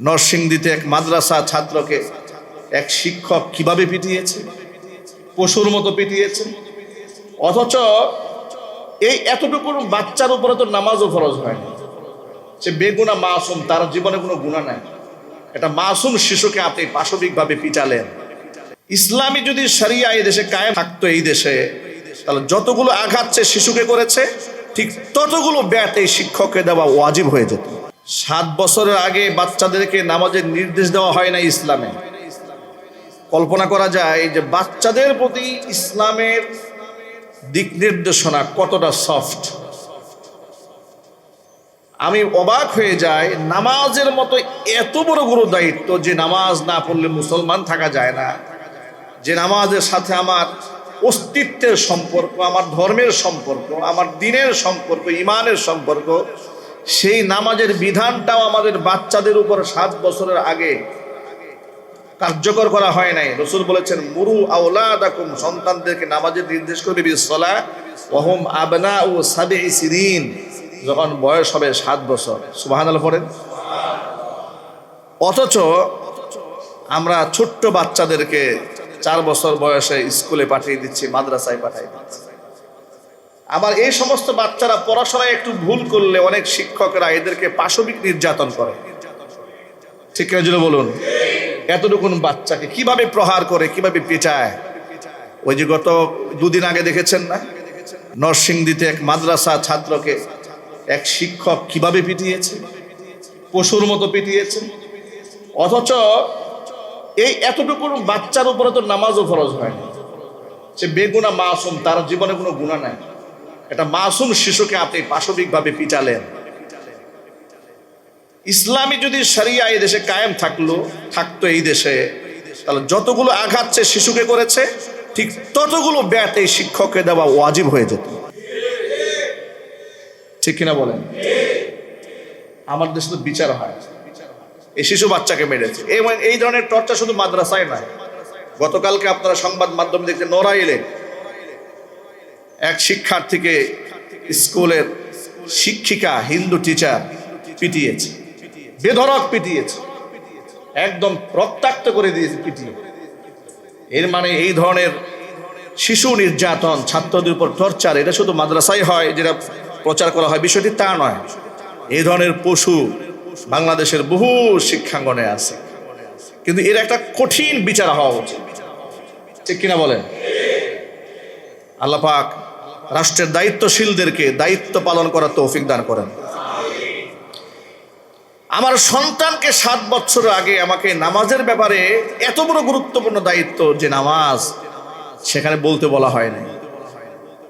নরসিংদীতে এক মাদ্রাসা ছাত্রকে এক শিক্ষক কিভাবে পিটিয়েছে, পশুর মতো পিটিয়েছে। অথচ এই এতটুকু বাচ্চার উপরে তো নামাজও ফরজ হয় না। সে বেগুনা মাসুম, তার জীবনে কোনো গুনাহ নাই। এটা মাসুম শিশুকে আপনি পাশবিকভাবে পিটালেন। ইসলামী যদি শরিয়া এই দেশে কায়েম থাকতো এই দেশে, তাহলে যতগুলো আঘাত সে শিশুকে করেছে ঠিক ততগুলো ব্যাট এই শিক্ষককে দেওয়া ওয়াজিব হয়ে যেত। 7 বছরের আগে বাচ্চাদেরকে নামাজের নির্দেশ দেওয়া হয় না ইসলামে। কল্পনা করা যায় যে বাচ্চাদের প্রতি ইসলামের দিক নির্দেশনা কতটা সফট। আমি অবাক হয়ে যাই, নামাজের মতো এত বড় গুরু দায়িত্ব, যে নামাজ না পড়লে মুসলমান থাকা যায় না, যে নামাজের সাথে আমার অস্তিত্বের সম্পর্ক, আমার ধর্মের সম্পর্ক, আমার দ্বীনের সম্পর্ক, ইমানের সম্পর্ক, সেই নামাজের বিধানটাও আমাদের বাচ্চাদের উপর 7 বছরের আগে কার্যকর করা হয় নাই। রাসূল বলেছেন, মুরু আওলাদাকুম, সন্তানদেরকে নামাজের নির্দেশ করবে বিসসালাহ ওয়া হুম আবনাউ 7 সিনিন, যখন বয়স হবে 7 বছর। সুবহানাল্লাহ পড়েন। অথচ আমরা ছোট্ট বাচ্চাদেরকে 4 বছর বয়সে স্কুলে পাঠিয়ে দিচ্ছি, মাদ্রাসায় পাঠিয়ে দিচ্ছি। আবার এই সমস্ত বাচ্চারা পড়াশোনায় একটু ভুল করলে অনেক শিক্ষকরা এদেরকে পাশবিক নির্যাতন করে। ঠিক না জুড়ে বলুন? এতটুকুন বাচ্চাকে কিভাবে প্রহার করে, কিভাবে পেটায়। ওই যে গত 2 দিন আগে দেখেছেন না, নরসিংদীতে এক মাদ্রাসা ছাত্রকে এক শিক্ষক কিভাবে পিটিয়েছে, পশুর মতো পিটিয়েছে। অথচ এই এতটুকু বাচ্চার উপরে তো নামাজও ফরজ হয় না। সে বেগুনা মাসুম, তার জীবনে কোনো গুনাহ নাই। এটা মাসুম শিশুকে আপনি পাশবিকভাবে পিটালেন। ইসলামী যদি শরিয়া এই দেশে কায়েম থাকতো এই দেশে, তাহলে যতগুলো আঘাত সে শিশুকে করেছে ঠিক ততগুলো ব্যাট এই শিক্ষককে দেওয়া ওয়াজিব হয়ে যেত। ঠিক কিনা বলেন? আমার দেশে তো বিচার হয়, এই শিশু বাচ্চাকে মেরেছে। এই ধরনের টর্চার শুধু মাদ্রাসায় নয়। গতকালকে আপনারা সংবাদ মাধ্যমে দেখছেন, নড়াইলে এক শিক্ষার্থীকে স্কুলের শিক্ষিকা, হিন্দু টিচার পিটিয়েছে, বেধড়ক পিটিয়েছে, একদম রক্তাক্ত করে দিয়েছে পিটিয়ে। এর মানে এই ধরনের শিশু নির্যাতন, ছাত্রদের উপর টর্চার, এটা শুধু মাদ্রাসায় হয়, যেটা প্রচার করা হয় বিষয়টি তা নয়। এই ধরনের পশু বাংলাদেশের বহু শিক্ষাঙ্গনে আছে, কিন্তু এর একটা কঠিন বিচার হওয়া উচিত। ঠিক কিনা বলেন? আল্লাহ পাক রাষ্ট্রের দায়িত্বশীলদেরকে দায়িত্ব পালন করার তৌফিক দান করেন। আমার সন্তানকে 7 বছর আগে আমাকে নামাজের ব্যাপারে এত বড় গুরুত্বপূর্ণ দায়িত্ব, যে নামাজ সেখানে বলতে বলা হয় না।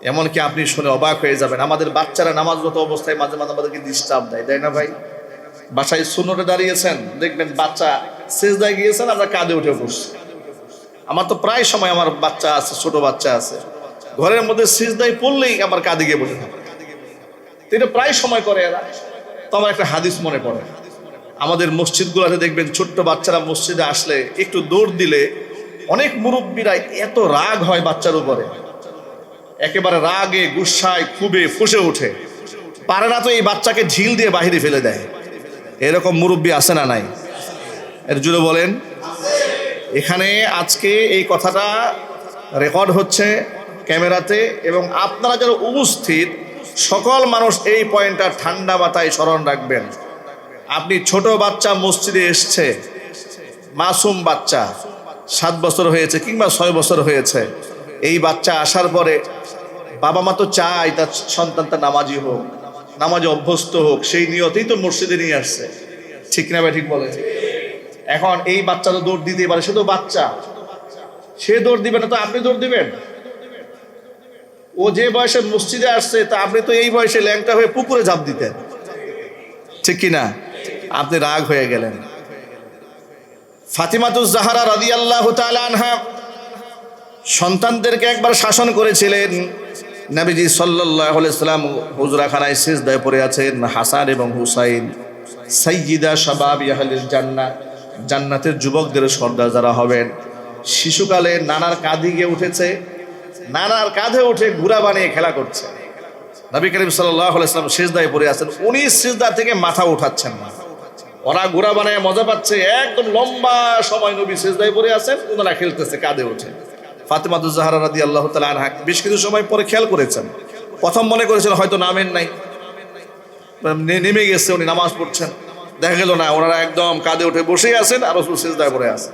এমনকি আপনি শুনে অবাক হয়ে যাবেন, আমাদের বাচ্চারা নামাজরত অবস্থায় মাঝে মাঝে আমাদেরকে ডিস্টার্ব দেয়, তাই না ভাই? বাসায় সুন্নতে দাঁড়িয়েছেন, দেখবেন বাচ্চা সিজদায় গিয়েছেন, আমরা কাঁধে উঠে বসছি। আমার তো প্রায় সময় আমার বাচ্চা আছে, ছোট বাচ্চা আছে, ঘরের মধ্যে সিজদায় পড়লেই আমার কাঁধে গিয়ে বসে থাকে। এটা প্রায় সময় করে এরা। তো আমার একটা হাদিস মনে পড়ে, আমাদের মসজিদগুলোতে দেখবেন ছোট্ট বাচ্চারা মসজিদে আসলে একটু দৌড় দিলে অনেক মুরব্বীরা এত রাগ হয় বাচ্চার উপরে, একেবারে রাগে গুসায় খুবে ফুঁসে ওঠে, পারে না তো এই বাচ্চাকে ঝিল দিয়ে বাহিরে ফেলে দেয়। এরকম মুরব্বী আছে না নাই? এর জুড়ে বলেন। এখানে আজকে এই কথাটা রেকর্ড হচ্ছে ক্যামেরাতে, এবং আপনারা যারা উপস্থিত সকল মানুষ এই পয়েন্টটা ঠান্ডা মাথায় স্মরণ রাখবেন। আপনি ছোট বাচ্চা মসজিদে এসছে, মাসুম বাচ্চা, 7 বছর হয়েছে কিংবা 6 বছর হয়েছে, এই বাচ্চা আসার পরে বাবা মা তো চায় তার সন্তানটা নামাজি হোক, নামাজে অভ্যস্ত হোক, সেই নিয়তেই তো মসজিদে নিয়ে আসছে। ঠিক না ভাই? ঠিক বলে। এখন এই বাচ্চা তো দৌড় দিতেই পারে, সে তো বাচ্চা, সে দৌড় দিবে না তো আপনি দৌড় দিবেন? ও যে বয়সে মসজিদে আসছে, তা আপনি তো এই বয়সে ল্যাংটা হয়ে পুকুরে ঝাঁপ দিতেন। ঠিক কিনা? আপনি রাগ হয়ে গেলেন। ফাতিমাতুজ জাহরা রাদিয়াল্লাহু তাআলা আনহা সন্তানদেরকে একবার শাসন করেছিলেন। নবীজি সাল্লাল্লাহু আলাইহি ওয়াসাল্লাম হুজরাখানায় সিজদায় পড়ে আছেন, হাসান এবং হুসাইন সাইয়্যিদা শাবাবি আহলিল জান্নাহ, জান্নাতের যুবকদের সর্দার যারা হবেন। শিশুকালে নানার কাঁধে গিয়ে উঠেছে, নানার কাঁধে উঠে ঘোড়া বানিয়ে খেলা করছে। নবী করিম সাল্লাল্লাহু আলাইহি ওয়াসাল্লাম সিজদায় পড়ে আছেন, উনি সিজদা থেকে মাথা উঠাচ্ছেন না, ওরা ঘোড়া বানায় মজা পাচ্ছে, একদম লম্বা সময় নবী সিজদায় পড়ে আছেন, ওনারা খেলতেছে, কাঁদে ওঠে। ফাতেমাতুজ জাহরা রাদিয়াল্লাহু তাআলা আনহা বেশ কিছু সময় পরে খেয়াল করেছেন, প্রথম মনে করেছেন হয়তো নামেন নাই, নেমে গেছে, উনি নামাজ পড়ছেন, দেখা গেল না, ওনারা একদম কাঁদে উঠে বসেই আছেন আর রাসূল সিজদায় পড়ে আছেন।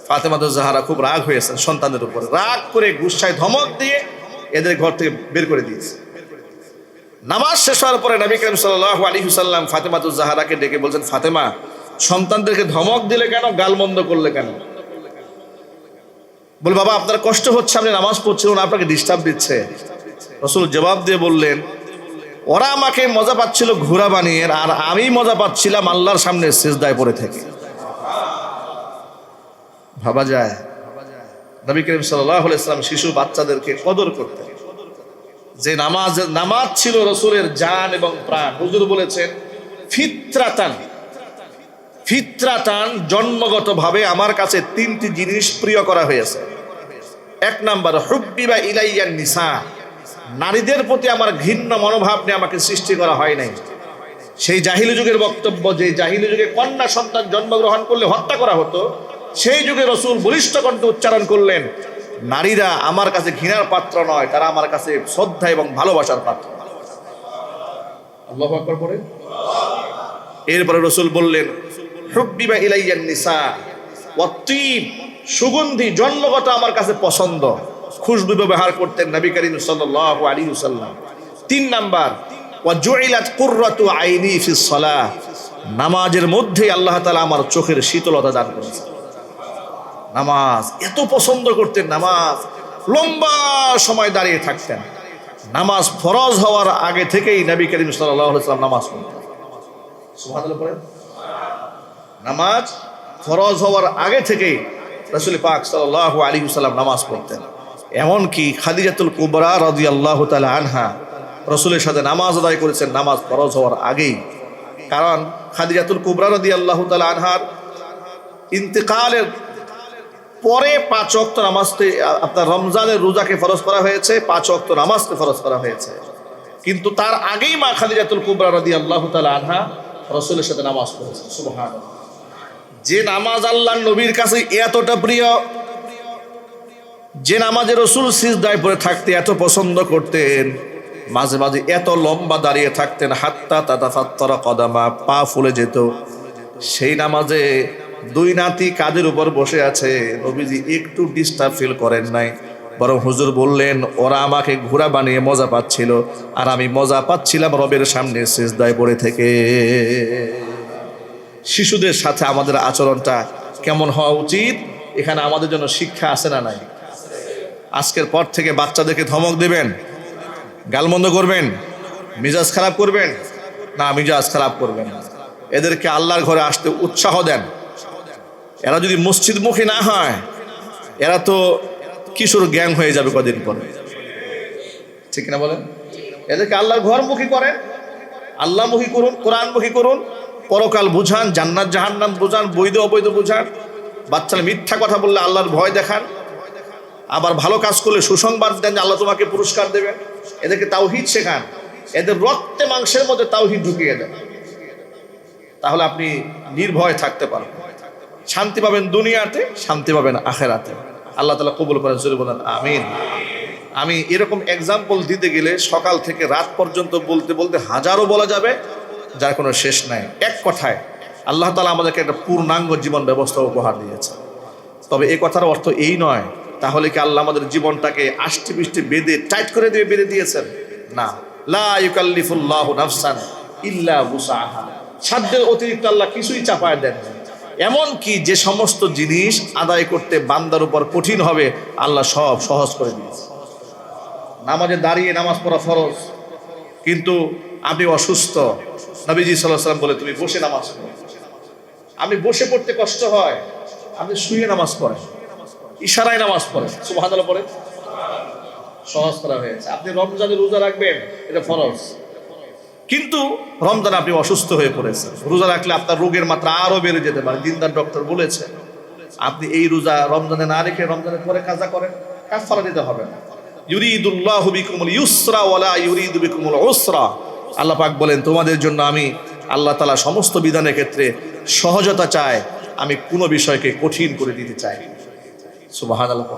ফাতেমাতুজ জাহরা খুব রাগ হয়েছেন সন্তানদের উপরে, রাগ করে গুসায় ধমক দিয়ে এদের ঘর থেকে বের করে দিয়েছে। নামাজ শেষ হওয়ার পরে নবী করিম সাল্লাল্লাহু আলাইহি ওয়াসাল্লাম ফাতেমাতুজ জাহরাকে ডেকে বলছেন, ফাতেমা, সন্তানদেরকে ধমক দিলে কেন, গালমন্দ করলে কেন? বল, বাবা আপনার কষ্ট হচ্ছে, আপনি নামাজ পড়ছিলেন, আপনাকে ডিস্টার্ব দিচ্ছে। রাসূল জবাব দিয়ে বললেন, ওরা আমাকে মজা পাচ্ছিল ঘোড়া বানিয়ে, আর আমি মজা পাচ্ছিলাম আল্লাহর সামনে সিজদায় পড়ে থেকে। ভাবা যায় নবী করিম সাল্লাল্লাহু আলাইহি ওয়াসাল্লাম শিশু বাচ্চাদেরকে কদর করতেন, যে নামাজ ছিল রাসূলের জান এবং প্রাণ। হুজুর বলেছেন, ফিতরাতান জন্মগতভাবে আমার কাছে তিনটি জিনিস প্রিয় করা হয়েছে। এক নাম্বার, হুব্বিবা ইলাইয়ান নিসা, নারীদের প্রতি আমার ঘৃণ্য মনোভাব নিয়ে আমাকে সৃষ্টি করা হয় নাই। সেই জাহিলি যুগের বক্তব্য, যে জাহিলি যুগে কন্যা সন্তান জন্মগ্রহণ করলে হত্যা করা হতো, সেই যুগে রাসূল বলিষ্ঠ কণ্ঠে উচ্চারণ করলেন, নারীরা আমার কাছে ঘৃণার পাত্র নয়, তারা আমার কাছে শ্রদ্ধা এবং ভালোবাসার পাত্র। আল্লাহু আকবার পড়ে। এরপরে রাসূল বললেন, হুব্বিবা ইলাইয়ান নিসা ওয়াত-তিব, সুগন্ধি জন্মগত আমার কাছে পছন্দ, খুশবু ব্যবহার করতেন নবী করিম সাল্লাল্লাহু আলাইহি ওয়াসাল্লাম। 3 নাম্বার, ওয়া জুইলাত কুররাতু আইনি ফিস সালাহ, নামাজের মধ্যে আল্লাহ তাআলা আমার চোখের শীতলতা দান করেছেন। নামাজ এত পছন্দ করতেন, নামাজ লম্বা সময় দাঁড়িয়ে থাকতেন। নামাজ ফরজ হওয়ার আগে থেকেই নবী করিম সাল্লাল্লাহু আলাইহি ওয়াসাল্লাম নামাজ পড়তেন। সুবহানাল্লাহ পড়েন। নামাজ ফরজ হওয়ার আগে থেকেই রাসূল পাক সাল্লাল্লাহু আলাইহি ওয়াসাল্লাম নামাজ পড়তেন। এমনকি খাদিজাতুল কুবরা রাদিয়াল্লাহু তাআলা আনহা রাসূলের সাথে নামাজ আদায় করেছেন নামাজ ফরজ হওয়ার আগেই। কারণ খাদিজাতুল কুবরা রাদিয়াল্লাহু তাআলা আনহার ইন্তেকালের পরে 5 ওয়াক্ত নামাজকে, আপনার রমজানের রোজাকে ফরজ করা হয়েছে, 5 ওয়াক্ত নামাজকে ফরজ করা হয়েছে। কিন্তু তার আগেই মা খাদিজাতুল কুবরা রাদিয়াল্লাহু তাআলা আনহা রাসূলের সাথে নামাজ পড়েছেন। সুবহানাল্লাহ। যে নামাজ আল্লাহর নবীর কাছে এতটা প্রিয়, যে নামাজে রাসূল সিজদায় পড়ে থাকতে এত পছন্দ করতেন, মাঝে মাঝে এত লম্বা দাঁড়িয়ে থাকতেন, হাত্তা তাতাফাত্তারা কদামা, পা ফুলে যেত। সেই নামাজে 2 নাতি কাঁধের উপর বসে আছে, নবীজি একটু ডিস্টার্ব ফিল করেন নাই, বরং হুজুর বললেন, ওরা আমাকে ঘোড়া বানিয়ে মজা পাচ্ছিল, আর আমি মজা পাচ্ছিলাম রবের সামনে সিজদায় পড়ে থেকে। শিশুদের সাথে আমাদের আচরণটা কেমন হওয়া উচিত, এখানে আমাদের জন্য শিক্ষা আছে না নাই? আজকের পর থেকে বাচ্চাদেরকে ধমক দেবেন, গালমন্দ করবেন, মিজাজ খারাপ করবেন না? মিজাজ খারাপ করবেন না। এদেরকে আল্লাহর ঘরে আসতে উৎসাহ দেন। এরা যদি মসজিদমুখী না হয়, এরা তো কিশোর গ্যাং হয়ে যাবে কদিন পরে, ঠিক না বলেন? এদেরকে আল্লাহর ঘরমুখী করেন, আল্লাহমুখী করুন, কোরআনমুখী করুন, পরকাল বুঝান, জান্নাত জাহান্নাম বুঝান, বৈধ অবৈধ বুঝান। বাচ্চারা মিথ্যা কথা বললে আল্লাহর ভয় দেখান, আবার ভালো কাজ করলে সুসংবাদ দেন যে আল্লাহ তোমাকে পুরস্কার দেবেন। এদেরকে তাওহীদ শেখান, এদের রক্তে মাংসের মধ্যে তাওহীদ ঢুকিয়ে দেন, তাহলে আপনি নির্ভয় থাকতে পারবেন, শান্তি পাবেন দুনিয়াতে, শান্তি পাবেন আখেরাতে। আল্লাহ তাআলা কবুল করেন, জোরে বলেন আমিন। আমি এরকম এক্সাম্পল দিতে গেলে সকাল থেকে রাত পর্যন্ত বলতে বলতে হাজারো বলা যাবে, যার কোনো শেষ নাই। এক কথায় আল্লাহ তাআলা আমাদেরকে একটা পূর্ণাঙ্গ জীবন ব্যবস্থা উপহার দিয়েছে। তবে এই কথার অর্থ এই নয়, তাহলে কি আল্লাহ আমাদের জীবনটাকে আষ্টি পৃষ্টি বেঁধে টাইট করে দিয়ে বেঁধে দিয়েছেন? না, লা ইউকাল্লিফুল্লাহু নাফসান ইল্লা বুসআহা, সাধ্যের অতিরিক্ত আল্লাহ কিছুই চাপায় দেন না। এমনকি যে সমস্ত জিনিস আদায় করতে বান্দার উপর কঠিন হবে, আল্লাহ সব সহজ করে দিয়েছে। নামাজে দাঁড়িয়ে নামাজ পড়া ফরজ, কিন্তু আপনি অসুস্থ, নবীজি সাল্লাল্লাহু আলাইহি ওয়াসাল্লাম বলে তুমি বসে নামাজ পড়ো। আপনি বসে পড়তে কষ্ট হয়, আপনি শুয়ে নামাজ পড়েন, ইশারায় নামাজ পড়েন, সুবহানাল্লাহ পড়েন, সহজ করা হয়েছে। আপনি রমজানে রোজা রাখবেন, এটা ফরজ, কিন্তু রমজানে আপনি অসুস্থ হয়ে পড়েছেন, রোজা রাখলে আপনার রোগের মাত্রা আরো বেড়ে যেতে পারে। দিনদার ডক্টর বলেছে আপনি এই রোজা রমজানে না রেখে রমজানের পরে কাজা করেন, কাফারা দিতে হবে না। ইউরিদুল্লাহু বিকুমুল ইউসরা ওয়ালা ইউরিদু বিকুমুল উসরা, আল্লাহ পাক বলেন তোমাদের জন্য আমি আল্লাহ তাআলা সমস্ত বিধানের ক্ষেত্রে সহজতা চায়, আমি কোনো বিষয়কে কঠিন করে দিতে চাই। সুবহানাল্লাহ।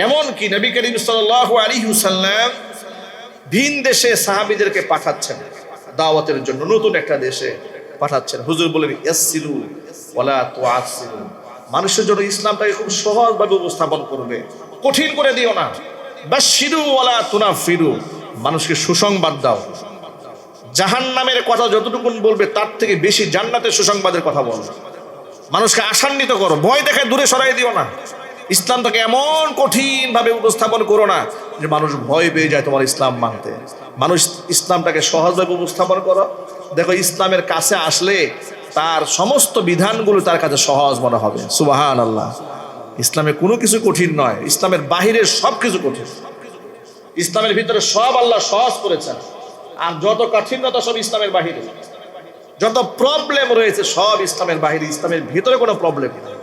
এমন কি নবী করিম সাল্লাল্লাহু আলাইহি ওয়াসাল্লাম ভিন দেশে সাহাবীদেরকে পাঠাচ্ছেন দাওয়াতের জন্য, নতুন একটা দেশে পাঠাচ্ছেন। হুজুর বলেন ইয়াসসিরু ওয়ালা তুআসসিরু, মানুষের জন্য ইসলামটাকে খুব সহজভাবে উপস্থাপন করবে, কঠিন করে দিও না। বাশশিরু ওয়ালা তুনাফিরু, মানুষকে সুসংবাদ দাও। জাহান্নামের কথা যতটুকু বলবে তার থেকে বেশি জান্নাতের সুসংবাদের কথা বলো। মানুষকে আশান্বিত করো, ভয় দেখে দূরে সরাই দিও না। ইসলামটাকে এমন কঠিন ভাবে উপস্থাপন করো না যে মানুষ ভয় পেয়ে যায় তোমার ইসলাম মানতে। মানুষ ইসলামটাকে সহজভাবে উপস্থাপন করো। দেখো ইসলামের কাছে আসলে তার সমস্ত বিধানগুলো তার কাছে সহজ মনে হবে। সুবহানাল্লাহ। ইসলামে কোনো কিছু কঠিন নয়, ইসলামের বাহিরের সব কিছু কঠিন। ইসলামের ভিতরে সব আল্লাহ সহজ করেছেন, আর যত কঠিনতা সব ইসলামের বাহিরে। যত প্রবলেম রয়েছে সব ইসলামের বাহিরে, ইসলামের ভিতরে কোনো প্রবলেম নেই।